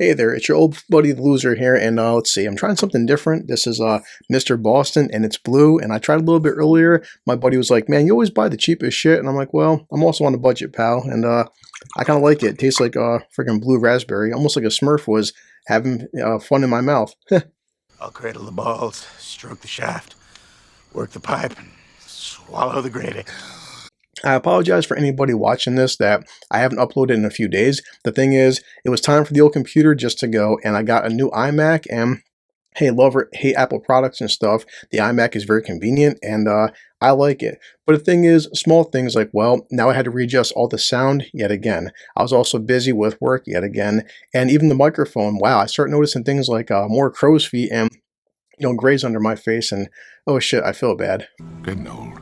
Hey there, it's your old buddy the Loser here, and let's see, I'm trying something different. This is Mr. Boston, and it's blue, and I tried a little bit earlier. My buddy was like, man, you always buy the cheapest shit, and I'm like, well, I'm also on a budget, pal, and I kind of like it. It tastes like freaking blue raspberry, almost like a Smurf was having fun in my mouth. I'll cradle the balls, stroke the shaft, work the pipe, and swallow the gravy. I apologize for anybody watching this that I haven't uploaded in a few days. The thing is, it was time for the old computer just to go, and I got a new iMac, and hey, love or hate Apple products and stuff, the iMac is very convenient, and I like it. But the thing is, small things like, well, now I had to readjust all the sound yet again. I was also busy with work yet again, and even the microphone, wow, I start noticing things like more crow's feet and, grays under my face, and oh shit, I feel bad. Getting old.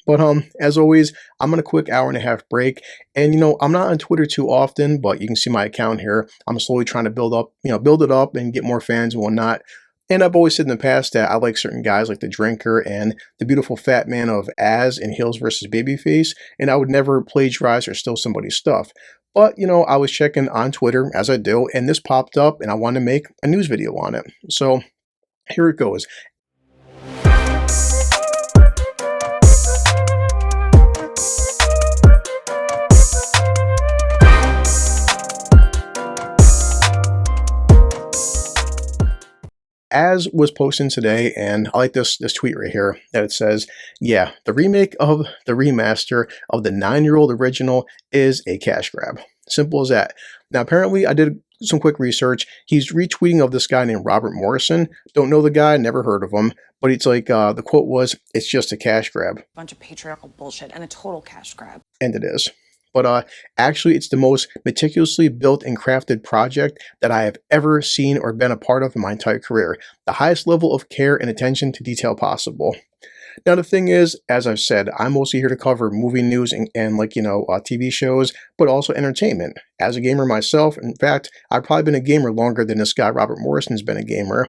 But as always, I'm on a quick hour-and-a-half break, and I'm not on Twitter too often, but you can see my account here. I'm slowly trying to build it up and get more fans and whatnot. And I've always said in the past that I like certain guys like the Drinker and the beautiful fat man of Az in Heels versus Babyface, and I would never plagiarize or steal somebody's stuff. But, I was checking on Twitter, as I do, and this popped up, and I wanted to make a news video on it. So here it goes. Az was posting today, and I like this tweet right here, that it says, yeah, the remake of the remaster of the 9-year-old original is a cash grab. Simple as that. Now, apparently, I did some quick research. He's retweeting of this guy named Robert Morrison. Don't know the guy, never heard of him, but it's like, the quote was, it's just a cash grab. Bunch of patriarchal bullshit and a total cash grab. And it is. But actually, it's the most meticulously built and crafted project that I have ever seen or been a part of in my entire career. The highest level of care and attention to detail possible. Now, the thing is, as I've said, I'm mostly here to cover movie news and TV shows, but also entertainment. As a gamer myself, in fact, I've probably been a gamer longer than this guy, Robert Morrison's been a gamer.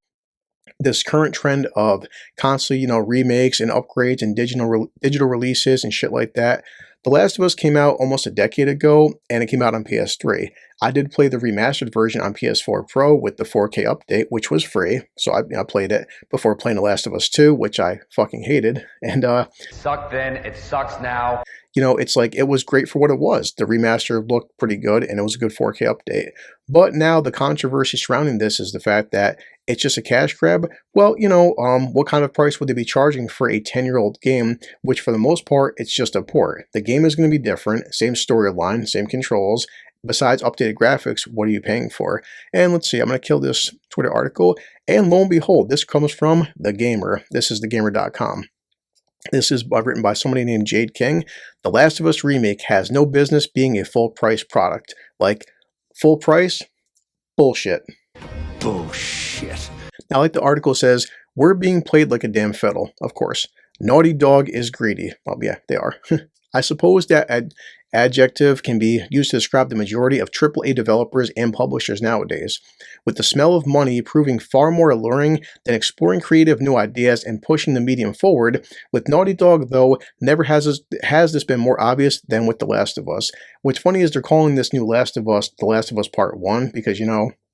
This current trend of constantly, remakes and upgrades and digital releases and shit like that. The Last of Us came out almost a decade ago, and it came out on PS3. I did play the remastered version on PS4 Pro with the 4K update, which was free, so I played it before playing The Last of Us 2, which I fucking hated. And sucked then, it sucks now. It's like, it was great for what it was. The remaster looked pretty good, and it was a good 4K update. But now the controversy surrounding this is the fact that it's just a cash grab. Well, what kind of price would they be charging for a 10-year-old game, which for the most part, it's just a port. The game is going to be different, same storyline, same controls. Besides updated graphics, what are you paying for? And let's see, I'm going to kill this Twitter article, and lo and behold, this comes from The Gamer. This is thegamer.com. This is written by somebody named Jade King. The Last of Us Remake has no business being a full-price product. Like, full price? Bullshit. Bullshit. Now, like the article says, we're being played like a damn fiddle, of course. Naughty Dog is greedy. Well, yeah, they are. I suppose that adjective can be used to describe the majority of AAA developers and publishers nowadays, with the smell of money proving far more alluring than exploring creative new ideas and pushing the medium forward. With Naughty Dog, though, never has this been more obvious than with The Last of Us. What's funny is they're calling this new Last of Us The Last of Us Part 1, because,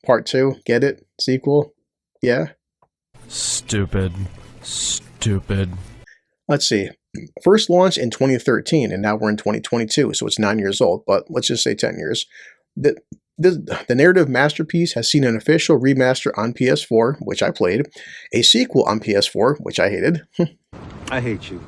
Part 2, get it? Sequel? Yeah? Stupid. Let's see. First launched in 2013, and now we're in 2022, so it's 9 years old, but let's just say 10 years. The narrative masterpiece has seen an official remaster on PS4, which I played, a sequel on PS4, which I hated. I hate you.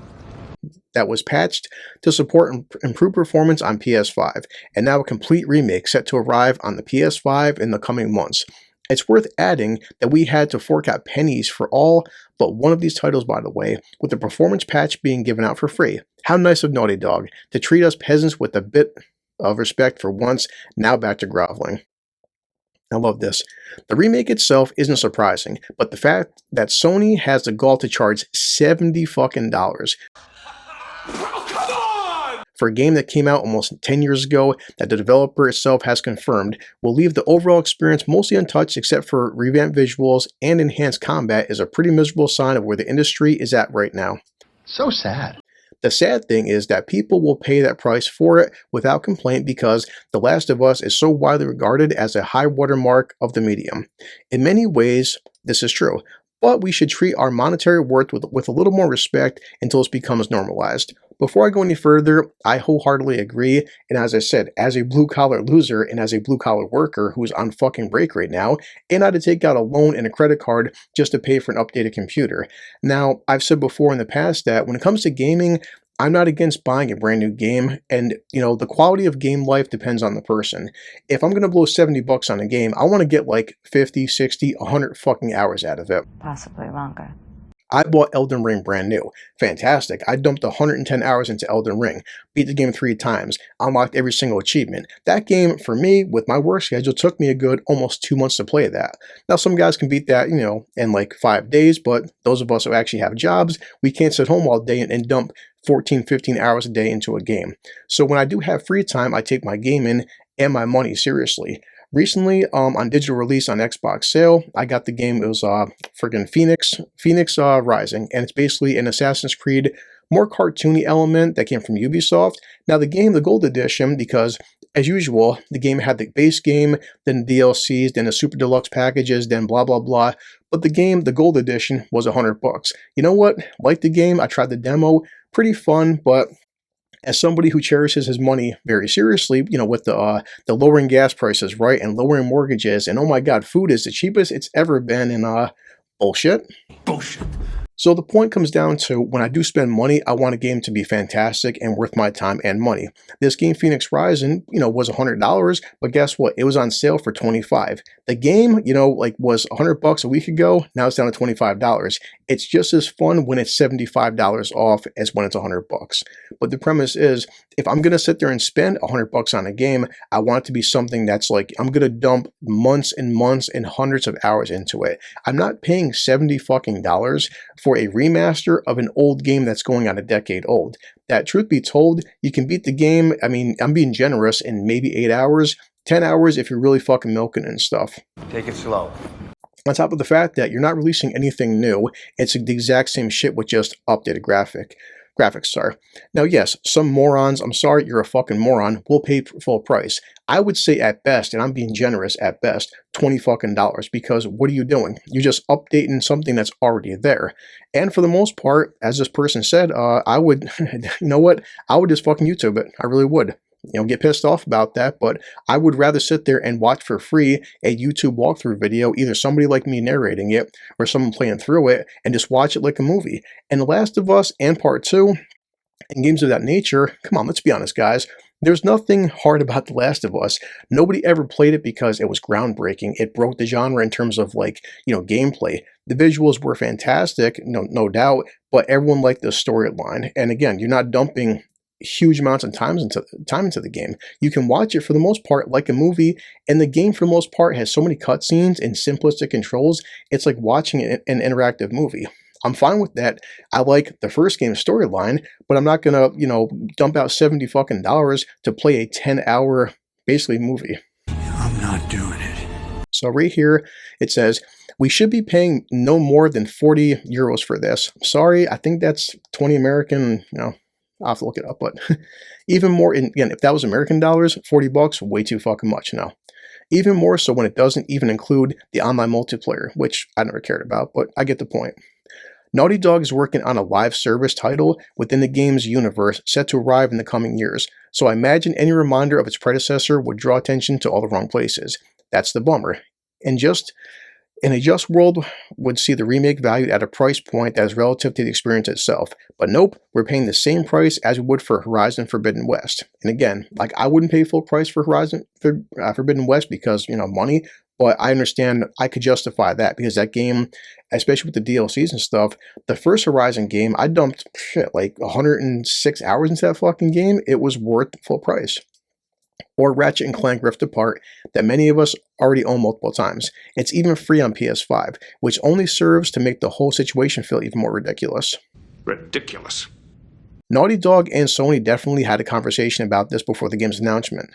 That was patched to support improved performance on PS5, and now a complete remake set to arrive on the PS5 in the coming months. It's worth adding that we had to fork out pennies for all but one of these titles, by the way, with the performance patch being given out for free. How nice of Naughty Dog to treat us peasants with a bit of respect for once. Now back to groveling. I love this. The remake itself isn't surprising, but the fact that Sony has the gall to charge $70 fucking for a game that came out almost 10 years ago that the developer itself has confirmed will leave the overall experience mostly untouched except for revamped visuals and enhanced combat is a pretty miserable sign of where the industry is at right now. So sad. The sad thing is that people will pay that price for it without complaint because The Last of Us is so widely regarded as a high watermark of the medium. In many ways, this is true, but we should treat our monetary worth with a little more respect until it becomes normalized. Before I go any further, I wholeheartedly agree, and as I said, as a blue-collar loser and as a blue-collar worker who's on fucking break right now, and I had to take out a loan and a credit card just to pay for an updated computer. Now, I've said before in the past that when it comes to gaming, I'm not against buying a brand new game, and the quality of game life depends on the person. If I'm gonna blow 70 bucks on a game, I want to get like 50, 60, 100 fucking hours out of it. Possibly longer. I bought Elden Ring brand new. Fantastic. I dumped 110 hours into Elden Ring, beat the game 3 times, unlocked every single achievement. That game, for me, with my work schedule, took me a good almost 2 months to play that. Now, some guys can beat that, in like 5 days, but those of us who actually have jobs, we can't sit home all day and dump 14, 15 hours a day into a game. So when I do have free time, I take my gaming and my money seriously. Recently, on digital release on Xbox sale, I got the game. It was friggin' Phoenix Rising, and it's basically an Assassin's Creed, more cartoony element that came from Ubisoft. Now the game, the gold edition, because as usual, the game had the base game, then DLCs, then the super deluxe packages, then blah blah blah. But the game, the gold edition, was $100. You know what? Like the game, I tried the demo, pretty fun, but as somebody who cherishes his money very seriously, with the lowering gas prices, right, and lowering mortgages, and oh my God, food is the cheapest it's ever been, and bullshit. Bullshit. So the point comes down to when I do spend money, I want a game to be fantastic and worth my time and money. This game, Phoenix Rising, was $100, but guess what? It was on sale for $25. The game, was $100 a week ago. Now it's down to $25. It's just as fun when it's $75 off as when it's $100. But the premise is, if I'm gonna sit there and spend $100 on a game, I want it to be something that's like I'm gonna dump months and months and hundreds of hours into it. I'm not paying $70 fucking dollars for a remaster of an old game that's going on a decade old. That, truth be told, you can beat the game, I mean, I'm being generous, in maybe 8 hours, 10 hours if you're really fucking milking and stuff. Take it slow. On top of the fact that you're not releasing anything new, it's the exact same shit with just updated graphics, sorry. Now, yes, some morons, I'm sorry, you're a fucking moron, will pay full price. I would say at best, and I'm being generous at best, $20 fucking dollars, because what are you doing? You're just updating something that's already there. And for the most part, as this person said, I would, you know what? I would just fucking YouTube it. I really would. Get pissed off about that, but I would rather sit there and watch for free a YouTube walkthrough video, either somebody like me narrating it or someone playing through it, and just watch it like a movie. And The Last of Us and Part 2 and games of that nature, come on, let's be honest, guys. There's nothing hard about The Last of Us. Nobody ever played it because it was groundbreaking. It broke the genre in terms of gameplay. The visuals were fantastic, no doubt, but everyone liked the storyline. And again, you're not dumping huge amounts of time into the game. You can watch it for the most part like a movie, and the game for the most part has so many cutscenes and simplistic controls, it's like watching an interactive movie. I'm fine with that. I like the first game's storyline, but I'm not gonna, dump out $70 fucking dollars to play a 10-hour, basically, movie. I'm not doing it. So right here, it says, we should be paying no more than 40 euros for this. Sorry, I think that's 20 American, I'll have to look it up, but even more, again, if that was American dollars, $40, way too fucking much now. Even more so when it doesn't even include the online multiplayer, which I never cared about, but I get the point. Naughty Dog is working on a live service title within the game's universe set to arrive in the coming years, so I imagine any reminder of its predecessor would draw attention to all the wrong places. That's the bummer. In a just world, would see the remake valued at a price point that is relative to the experience itself. But nope, we're paying the same price as we would for Horizon Forbidden West. And again, I wouldn't pay full price for Horizon Forbidden West because, money, but I understand I could justify that because that game, especially with the DLCs and stuff, the first Horizon game, I dumped, 106 hours into that fucking game. It was worth full price. Or Ratchet & Clank Rift Apart that many of us already own multiple times. It's even free on PS5, which only serves to make the whole situation feel even more ridiculous. Ridiculous. Naughty Dog and Sony definitely had a conversation about this before the game's announcement.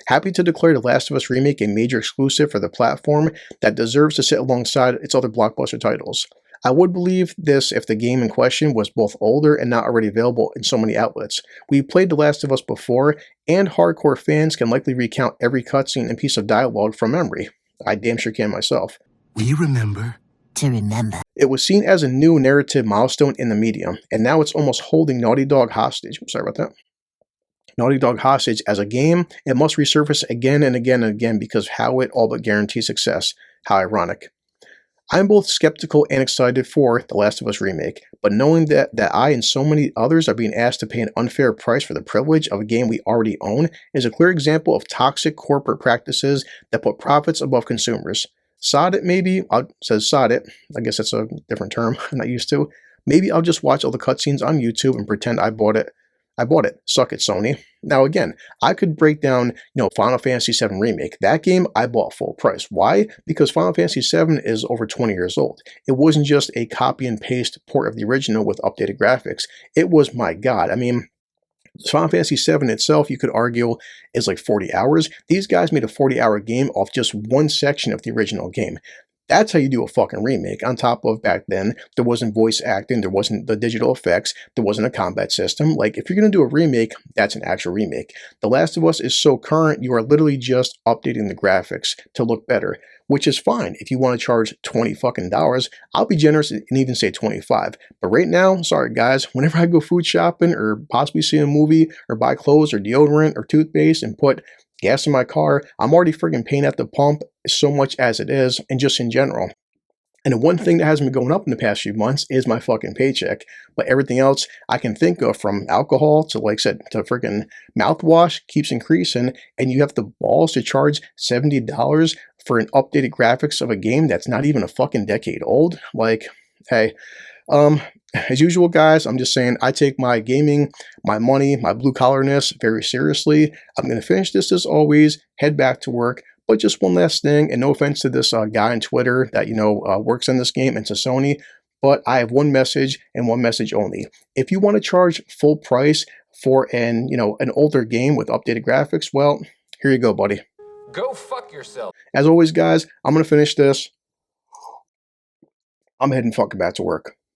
Happy to declare The Last of Us Remake a major exclusive for the platform that deserves to sit alongside its other blockbuster titles. I would believe this if the game in question was both older and not already available in so many outlets. We played The Last of Us before, and hardcore fans can likely recount every cutscene and piece of dialogue from memory. I damn sure can myself. We remember. To remember. It was seen as a new narrative milestone in the medium, and now it's almost holding Naughty Dog hostage. Sorry about that. Naughty Dog hostage as a game. It must resurface again and again and again because how it all but guarantees success. How ironic. I'm both skeptical and excited for The Last of Us Remake, but knowing that I and so many others are being asked to pay an unfair price for the privilege of a game we already own is a clear example of toxic corporate practices that put profits above consumers. Sod it maybe, says sod it, I guess that's a different term I'm not used to. Maybe I'll just watch all the cutscenes on YouTube and pretend I bought it. Suck it, Sony. Now again, I could break down, Final Fantasy VII Remake. That game I bought full price. Why? Because Final Fantasy VII is over 20 years old. It wasn't just a copy and paste port of the original with updated graphics. It was, my god, I mean, Final Fantasy VII itself, you could argue, is like 40 hours. These guys made a 40-hour game off just one section of the original game. That's how you do a fucking remake. On top of back then, there wasn't voice acting, there wasn't the digital effects, there wasn't a combat system. Like, if you're going to do a remake, that's an actual remake. The Last of Us is so current, you are literally just updating the graphics to look better, which is fine. If you want to charge $20 fucking dollars, I'll be generous and even say 25. But right now, sorry guys, whenever I go food shopping or possibly see a movie or buy clothes or deodorant or toothpaste and put gas in my car, I'm already friggin' paying at the pump so much as it is, and just in general. And the one thing that hasn't been going up in the past few months is my fucking paycheck. But everything else I can think of, from alcohol to, like I said, to freaking mouthwash, keeps increasing, and you have the balls to charge $70 for an updated graphics of a game that's not even a fucking decade old? Like, hey, as usual, guys, I'm just saying I take my gaming, my money, my blue-collarness very seriously. I'm going to finish this as always, head back to work. But just one last thing, and no offense to this guy on Twitter that, works on this game and to Sony, but I have one message and one message only. If you want to charge full price for an older game with updated graphics, well, here you go, buddy. Go fuck yourself. As always, guys, I'm going to finish this. I'm heading fucking back to work.